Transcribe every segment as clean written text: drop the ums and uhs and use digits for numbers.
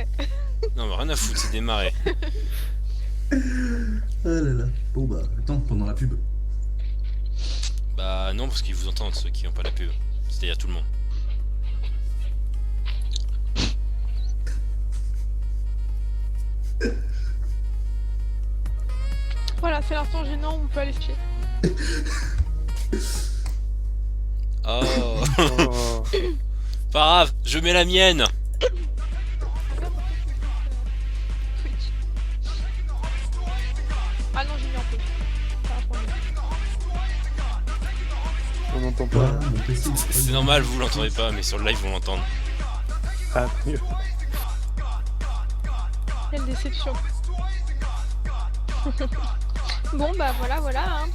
après. Non mais rien à foutre, c'est démarré. Ah là là. Bon bah, attends, pendant la pub. Bah non, parce qu'ils vous entendent ceux qui n'ont pas la pub. C'est-à-dire tout le monde. Voilà, c'est l'instant gênant, on peut aller se chier. Oh. Oh. Pas grave, je mets la mienne. Twitch. Ah non, j'ai mis en pause. Ça va prendre mieux. On n'entend Voilà, pas. mon PC. C'est normal, vous l'entendez pas, mais sur le live on l'entend. Ah, mieux. Quelle déception. Bon bah voilà hein.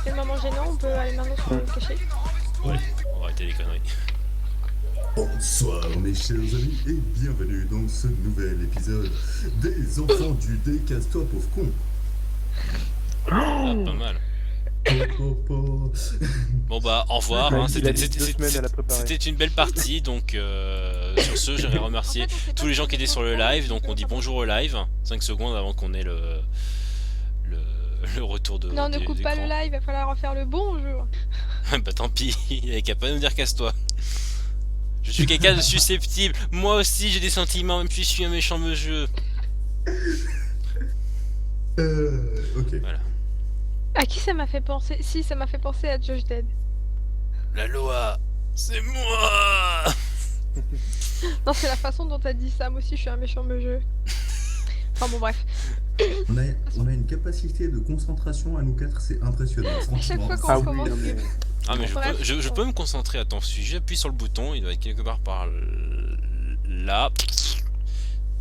C'est le moment gênant, on peut aller maintenant se cacher. Ouais, on va arrêter les conneries. Bonsoir mes chers amis et bienvenue dans ce nouvel épisode des enfants du Décasse-toi pauvre con. Ah, pas mal. Bon bah au revoir, hein. Il a mis 2 semaines à la préparer. C'était une belle partie, donc sur ce j'aimerais remercier tous les gens qui étaient sur le live, donc on dit bonjour au live, 5 secondes avant qu'on ait le retour de Non, ne coupe pas le live, il va falloir refaire le bonjour. Bah tant pis, il avait qu'à pas nous dire casse-toi. Je suis quelqu'un de susceptible, moi aussi j'ai des sentiments, même si je suis un méchant jeu. Ok. Voilà. À qui ça m'a fait penser? Si, ça m'a fait penser à Josh Dead. La loi, c'est moi. Non, c'est la façon dont t'as dit ça, moi aussi je suis un méchant jeu. Enfin bon, bref. On a une capacité de concentration à nous quatre, c'est impressionnant. chaque Franchement. fois qu'on Ah oui, commence. non, mais... Ah mais Bref. je peux me concentrer, attends, si j'appuie sur le bouton, il doit être quelque part par là.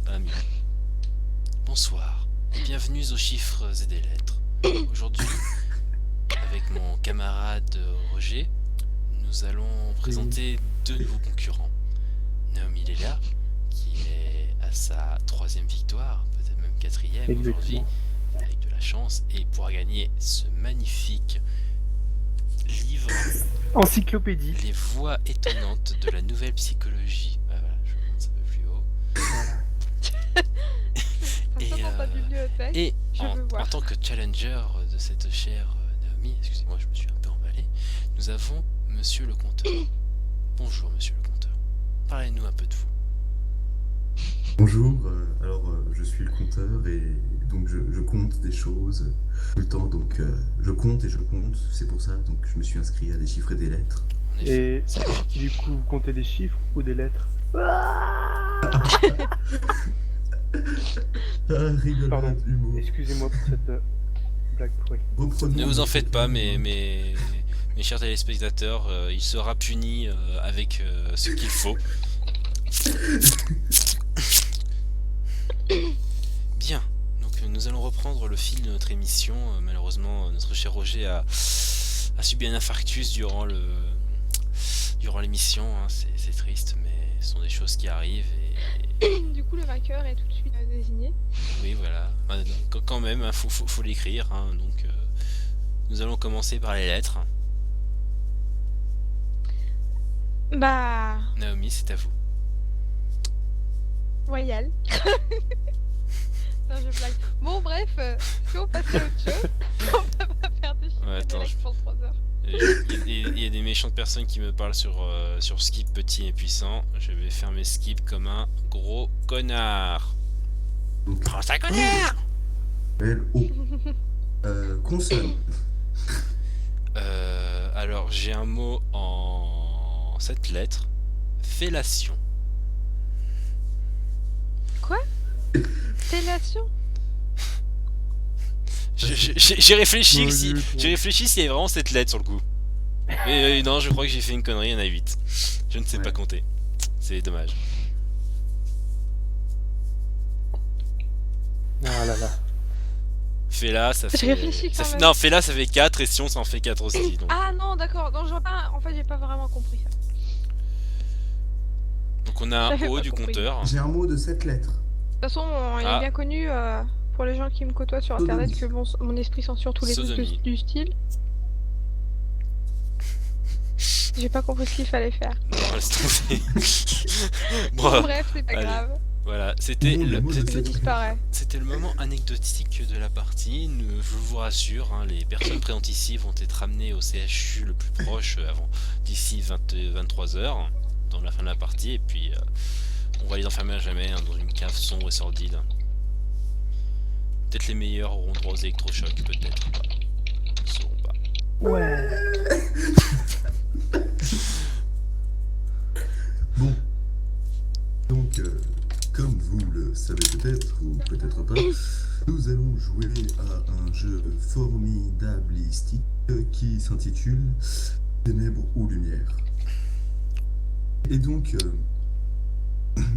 Ah, mieux. Bonsoir, et bienvenue aux chiffres et des lettres. Aujourd'hui, avec mon camarade Roger, nous allons présenter deux nouveaux concurrents. Naomi Lela, qui est à sa 3e victoire, peut-être même 4e aujourd'hui, avec de la chance, et pourra gagner ce magnifique livre, Encyclopédie. Les voies étonnantes de la nouvelle psychologie. Ah, voilà, je monte un peu plus haut. Ça dans ta bibliothèque. Et Je veux en voir. tant que challenger de cette chère Naomi, excusez-moi, je me suis un peu emballé, nous avons Monsieur le Conteur. Bonjour Monsieur le Conteur. Parlez-nous un peu de vous. Bonjour, je suis le compteur et donc je compte des choses tout le temps, donc je compte et je compte, c'est pour ça, donc je me suis inscrit à des chiffres et des lettres. En effet, Et du coup, vous comptez des chiffres ou des lettres? Ah, Pardon. rigolade, humour. Excusez-moi pour cette blague pourrie. Reprenons ne vous en notre faites pas, thème. mes chers téléspectateurs, il sera puni avec ce qu'il faut. Bien, donc nous allons reprendre le fil de notre émission. Malheureusement, notre cher Roger a subi un infarctus durant l'émission. Hein. C'est triste, mais ce sont des choses qui arrivent. Du coup, le vainqueur est tout de suite désigné. Oui, voilà. Quand même, hein, faut l'écrire. Hein. Donc, nous allons commencer par les lettres. Bah, Naomi, c'est à vous. Royal. Non, je blague. Bon, bref, si on passe à autre chose, on peut pas faire des chiffres Ouais, et des attends, lettres pour 3 heures. Il y a des méchantes personnes qui me parlent sur Skip petit et puissant. Je vais faire mes skips comme un gros connard. Donc, Oh, c'est un connard. L-O. Consonne. Alors, j'ai un mot en 7 lettres. Fellation. Quoi? Fellation? J'ai réfléchi Bon, si, Dieu, j'ai réfléchi s'il y avait vraiment 7 lettres sur le coup. Mais non, je crois que j'ai fait une connerie, il y en a 8. Je ne sais pas Ouais. compter. C'est dommage. Ah là là. Fella, ça Je fait. réfléchis quand même. Non, Fella, ça fait 4 et Sion, ça en fait 4 aussi. Donc, Ah non, d'accord. Non, je vois pas. En fait, j'ai pas vraiment compris ça. donc on a un J'avais O pas du compris. compteur. J'ai un mot de 7 lettres. De toute façon, il Ah. est bien connu pour les gens qui me côtoient sur internet Sodomie. que mon esprit censure tous les trucs Sodomie. du style. J'ai pas compris ce qu'il fallait faire. Non, laisse tomber. Bon, Bref, c'est pas allez. grave. Voilà, c'était Bon, le, le mot de Je disparais. c'était le moment anecdotique de la partie. Je vous rassure, hein, les personnes présentes ici vont être amenées au CHU le plus proche avant d'ici 23h, dans la fin de la partie, et puis on va les enfermer à jamais hein, dans une cave sombre et sordide. Peut-être les meilleurs auront droit aux électrochocs, peut-être pas. Ils ne sauront pas. Ouais. Bon. Donc, comme vous le savez peut-être, ou peut-être pas, nous allons jouer à un jeu formidablistique qui s'intitule Ténèbres ou Lumière. Et donc,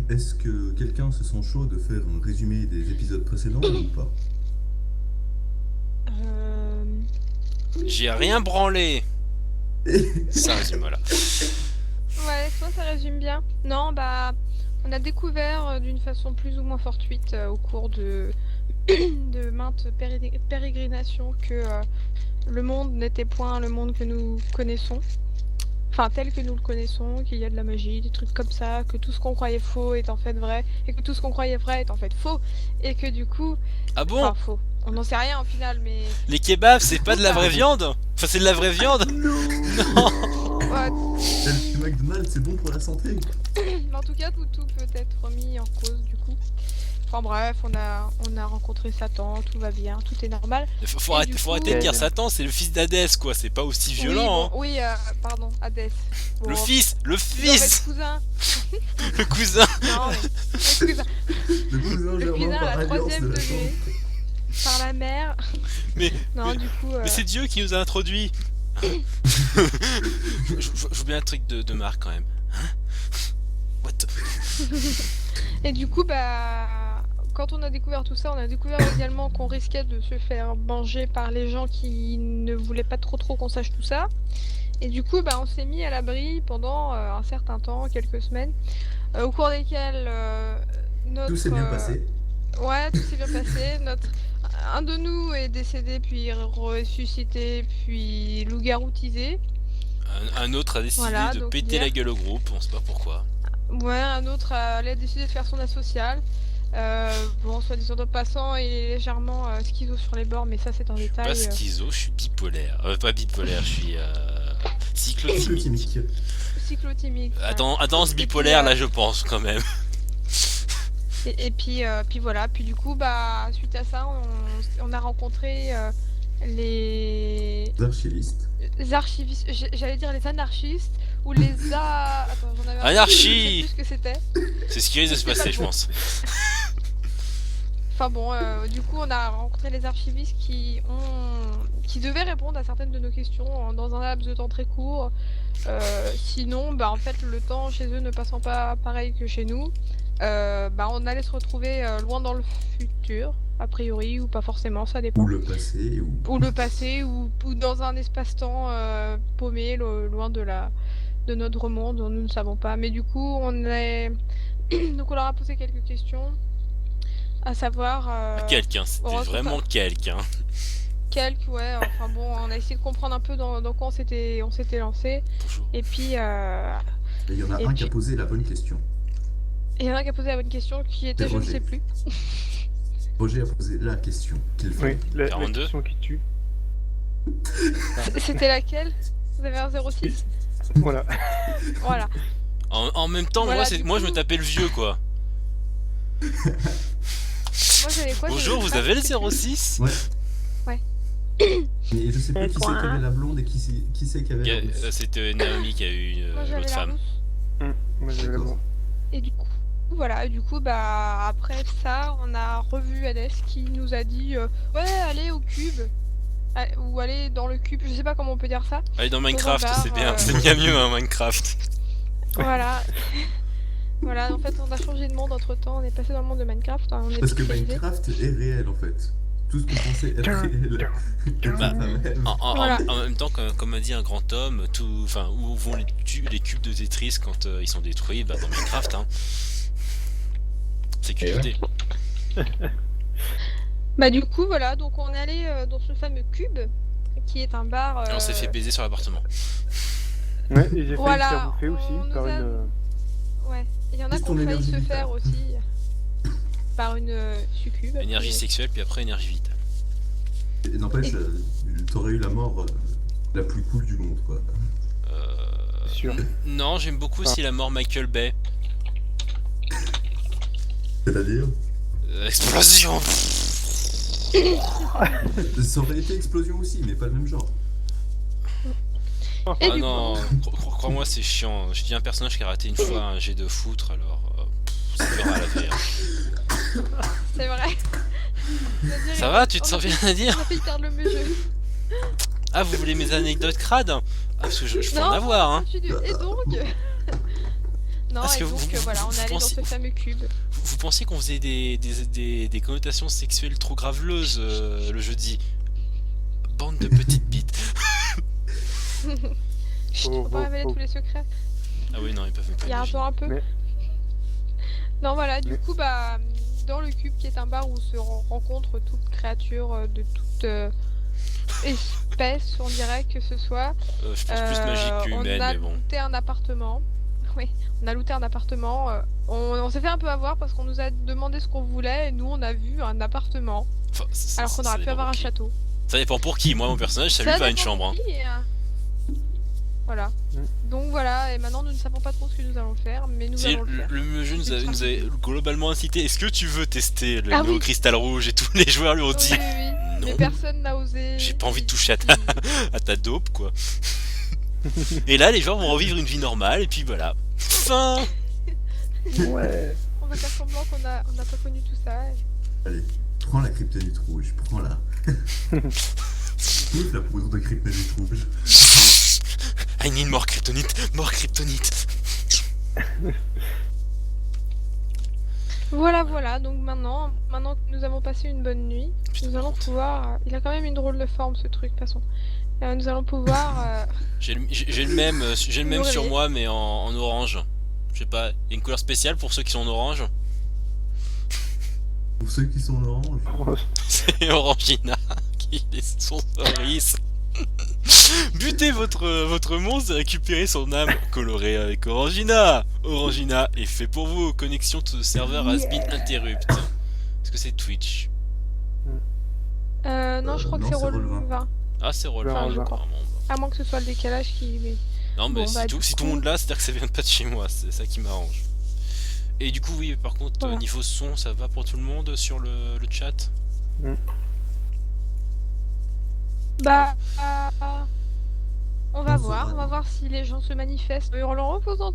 est-ce que quelqu'un se sent chaud de faire un résumé des épisodes précédents ou pas? J'ai rien branlé. Ça résume, voilà. Ouais, toi ça résume bien. Non, bah, on a découvert d'une façon plus ou moins fortuite au cours de, de maintes pérégrinations que le monde n'était point le monde que nous connaissons. Enfin, tel que nous le connaissons, qu'il y a de la magie, des trucs comme ça, que tout ce qu'on croyait faux est en fait vrai, et que tout ce qu'on croyait vrai est en fait faux, et que du coup... Ah bon? Enfin, faux. On n'en sait rien au final, mais... Les kebabs, c'est pas de la vraie viande? Enfin, c'est de la vraie viande? Non. Ouais, Le McDonald's, c'est bon pour la santé. mais en tout cas, tout peut être remis en cause du coup. Enfin bref, on a rencontré Satan, tout va bien, tout est normal. Faut Et arrêter, du faut coup- arrêter de dire Satan, c'est le fils d'Hadès, quoi. C'est pas aussi violent, hein. Oui, pardon, Hadès. Le Bon, fils, le il doit être fils, cousin. le cousin. Non, mais... le cousin. Le cousin Le germain cousin à par la alliance troisième de la degré. chambre. Par la mère. Mais, Non, du coup... mais c'est Dieu qui nous a introduits. Je veux bien un truc de Marc quand même. Hein? What the... Et du coup, bah, quand on a découvert tout ça, on a découvert également qu'on risquait de se faire manger par les gens qui ne voulaient pas trop qu'on sache tout ça. Et du coup, bah, on s'est mis à l'abri pendant un certain temps, quelques semaines, au cours desquelles notre... Tout s'est bien passé. Ouais, tout s'est bien passé. Un de nous est décédé, puis ressuscité, puis loup-garoutisé. Un autre a décidé Voilà, de donc péter hier- la gueule au groupe, on sait pas pourquoi. Ouais, un autre a décidé de faire son asocial. Bon, soit disant en passant, il est légèrement schizo sur les bords, mais ça c'est un détail. Pas schizo, je suis bipolaire. Pas bipolaire, je suis cyclotimique. Cyclotimique. Cyclotimique. Attends, ce bipolaire là, je pense quand même. Et puis voilà, puis du coup, bah, suite à ça, on a rencontré les Archivistes. archivistes, j'allais dire les anarchistes, ou les Attends, j'en avais un, Anarchie je sais plus ce que c'était. C'est ce qui risque de se passer, je pense. Enfin bon, du coup, on a rencontré les archivistes qui devaient répondre à certaines de nos questions dans un laps de temps très court. Sinon, bah, en fait, le temps chez eux ne passant pas pareil que chez nous, bah, on allait se retrouver loin dans le futur, a priori, ou pas forcément, ça dépend. Ou le passé, ou... Ou le passé, ou dans un espace-temps paumé, loin de notre monde, dont nous ne savons pas. Mais du coup, donc on leur a posé quelques questions. À savoir... Quelqu'un, c'était on retrouve vraiment pas. quelqu'un. Quelques, ouais, enfin bon, on a essayé de comprendre un peu dans quoi on s'était lancé. Bonjour. Et puis, Et il y en a Et un qui a puis- posé la bonne question. il y en a un qui a posé la bonne question, qui était C'est je ne Roger. sais plus. Roger a posé la question qu'il faut. Oui, la 42. question qui tue. C'était laquelle? Vous avez un 06? Voilà. Voilà. En même temps, Voilà, du moi je me coup- tapais le vieux quoi. Moi j'avais quoi? Bonjour, vous avez le 06? Ouais. Mais je sais plus qui c'est qui avait la blonde et qui c'est qui avait la rousse. C'était Naomi qui a eu Moi j'avais l'autre la femme. rousse. Moi j'avais la D'accord. blonde. Et du coup, voilà, bah après ça, on a revu Hadès qui nous a dit ouais, allez au cube. Ou allez dans le cube, je sais pas comment on peut dire ça. Allez dans Minecraft, bar, c'est bien, c'est bien mieux hein, Minecraft. Voilà. Voilà, en fait, on a changé de monde entre temps, on est passé dans le monde de Minecraft, hein, on est Parce que spécialisé. Minecraft est réel en fait. Tout ce qu'on pensait être réel. Bah, Voilà. En même temps, comme a dit un grand homme, où vont les cubes de Tetris quand ils sont détruits? Bah dans Minecraft, hein. Sécurité. Bah du coup, voilà, donc on est allé dans ce fameux cube, qui est un bar... Et on s'est fait baiser sur l'appartement. Ouais, et j'ai failli Voilà, me faire bouffer on aussi nous par a- une. Ouais, il y en a Juste qui ont ton failli énergie se vitale. faire aussi. par une succube. Énergie sexuelle, puis après énergie vitale. Et n'empêche, t'aurais eu la mort la plus cool du monde, quoi. Sûr. Non, j'aime beaucoup aussi la mort Michael Bay. C'est-à-dire, Explosion. ça aurait été explosion aussi, mais pas le même genre. Et Ah du non, crois-moi, c'est chiant. Je dis un personnage qui a raté une fois un jet de foutre, alors c'est dur à laver. Hein. C'est vrai. Ça va, tu te sens bien à dire? On a failli perdre le jeu. Ah, vous voulez mes anecdotes crades? Ah, parce que je peux Non, en avoir, hein. Et donc Non, Parce et que donc vous voilà, on est allé dans pensez- ce fameux cube. Vous pensiez qu'on faisait des connotations sexuelles trop graveleuses le jeudi? Bande de petites bites. Chut, Oh, faut pas oh, révéler oh. tous les secrets. Ah oui, non, ils peuvent même pas Il y a un imaginer. temps un peu. Mais- Non, voilà, du Mais- coup, bah, dans le cube qui est un bar où se rencontrent toutes créatures de toute espèce, on dirait que ce soit. Je pense plus magique On qu'humaine, a mais bon. looté un appartement. Oui, on a looté un appartement. On s'est fait un peu avoir parce qu'on nous a demandé ce qu'on voulait et nous on a vu un appartement. Enfin, Alors qu'on ça aurait pu dépend avoir un pour qui. château. Ça dépend pour qui. Moi, mon personnage, ça lui va à une dépend chambre. Hein. pour qui, Voilà. Mm. Donc voilà, et maintenant nous ne savons pas trop ce que nous allons faire, mais nous Si, allons le faire. le jeu nous a globalement incité. Est-ce que tu veux tester le Ah nouveau oui. cristal rouge? Et tous les joueurs lui ont Oui, dit oui, oui. non. Mais personne n'a osé. J'ai pas envie de toucher à ta dope, quoi. Et là, les gens vont revivre une vie normale, et puis voilà. Fin. Ouais. On va faire semblant qu'on n'a pas connu tout ça. Allez, prends la kryptonite rouge, prends-la. Ouf, la poudre de kryptonite rouge. I need more kryptonite, more kryptonite. Voilà, voilà, donc maintenant que nous avons passé une bonne nuit, Putain, nous par allons contre, pouvoir... il a quand même une drôle de forme ce truc, de toute façon. Nous allons pouvoir... J'ai le même, j'ai le même Nous sur réveiller. moi, mais en orange. Je sais pas, il y a une couleur spéciale pour ceux qui sont en orange. Pour ceux qui sont en orange, C'est Orangina qui est son cerise. Butez votre monstre et récupérez son âme colorée avec Orangina. Orangina est fait pour vous. Connexion to serveur has been interrupt. Est-ce que c'est Twitch? non, je crois que non, c'est c'est Roll20. Roll20. Ah, c'est Roll20. Enfin, je crois. Ah, bon, bah. À moins que ce soit le décalage qui... mais- Non, mais Bon, bah, du si tout le coup- monde là, c'est-à-dire que ça vient pas de chez moi. C'est ça qui m'arrange. Et du coup, oui, par contre, Voilà. niveau son, ça va pour tout le monde sur le chat? Bah... on va voir si les gens se manifestent. En reposant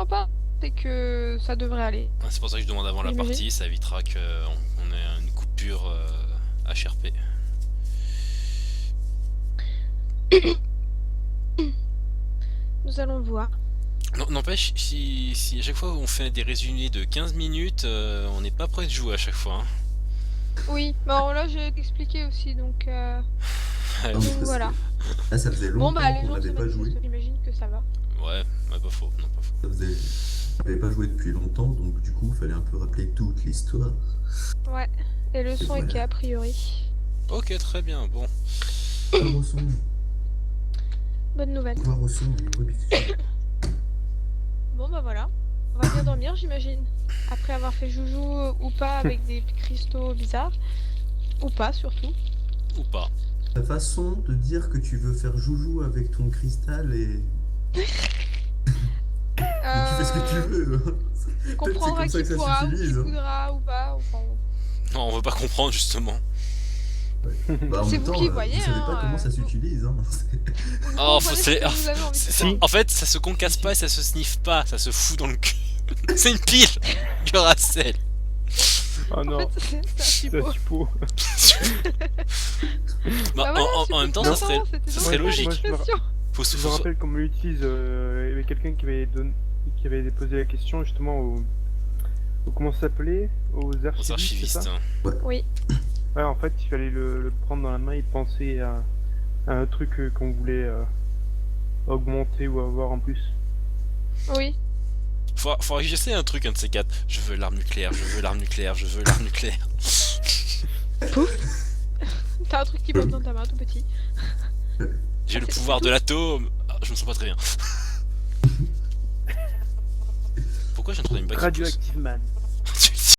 pas, c'est que ça devrait aller. Ah, c'est pour ça que je demande avant la J'imagine. partie, ça évitera qu'on ait une coupure HRP. Nous allons voir. N'empêche, si à chaque fois on fait des résumés de 15 minutes, on n'est pas prêt de jouer à chaque fois. Hein. Oui, bon là j'ai expliqué aussi, donc Ah, donc mais voilà. là ça faisait Bon longtemps bah les qu'on gens se n'avait pas joué. manifestent, j'imagine que ça va. Ouais, pas faux, non pas faux. Ça faisait... On n'avait pas joué depuis longtemps, donc du coup, il fallait un peu rappeler toute l'histoire. Ouais. Et le son voilà. était a priori. Ok, très bien, bon. Voir au son, Bonne nouvelle. voir au son, et Rubik's Cube. Bon bah voilà. On va bien dormir j'imagine. Après avoir fait joujou ou pas avec des cristaux bizarres. Ou pas surtout. Ou pas. Ta façon de dire que tu veux faire joujou avec ton cristal et tu fais ce que tu veux. On comprendra C'est comme ça qui que ça pourra ou qui s'utilise. voudra ou pas. Enfin, Non, on veut pas comprendre justement. Bah, en C'est même vous temps, qui voyez, vous savez hein, pas comment ça vous- s'utilise. Hein. vous Oh, comprenez ce que vous avez envie de faire. Si. En fait, ça se concasse pas et ça se sniffe pas, ça se fout dans le cul. C'est une pile Duracell. Oh En non, fait, c'est un c'est suppôt. un suppôt. Bah, Bah voilà, en même temps, suppôt ça content, serait, c'était ça donc serait ça, logique. Moi, je me l'expression. Faut se Je me rappelle comme on l'utilise, il y avait quelqu'un qui avait posé la question justement comment ça s'appelait aux aux archivistes, c'est archivistes. ça Hein. Oui. Ouais, en fait, il fallait le prendre dans la main et penser à un truc qu'on voulait augmenter ou avoir en plus. Faudra Oui. que j'essaie un truc, un de ces quatre. Je veux l'arme nucléaire, je veux l'arme nucléaire, je veux l'arme nucléaire. T'as un truc qui pop dans ta main tout petit. J'ai le pouvoir de l'atome. Ah, je me sens pas très bien. Pourquoi j'ai entendu une bague qui pousse? Radioactive Man.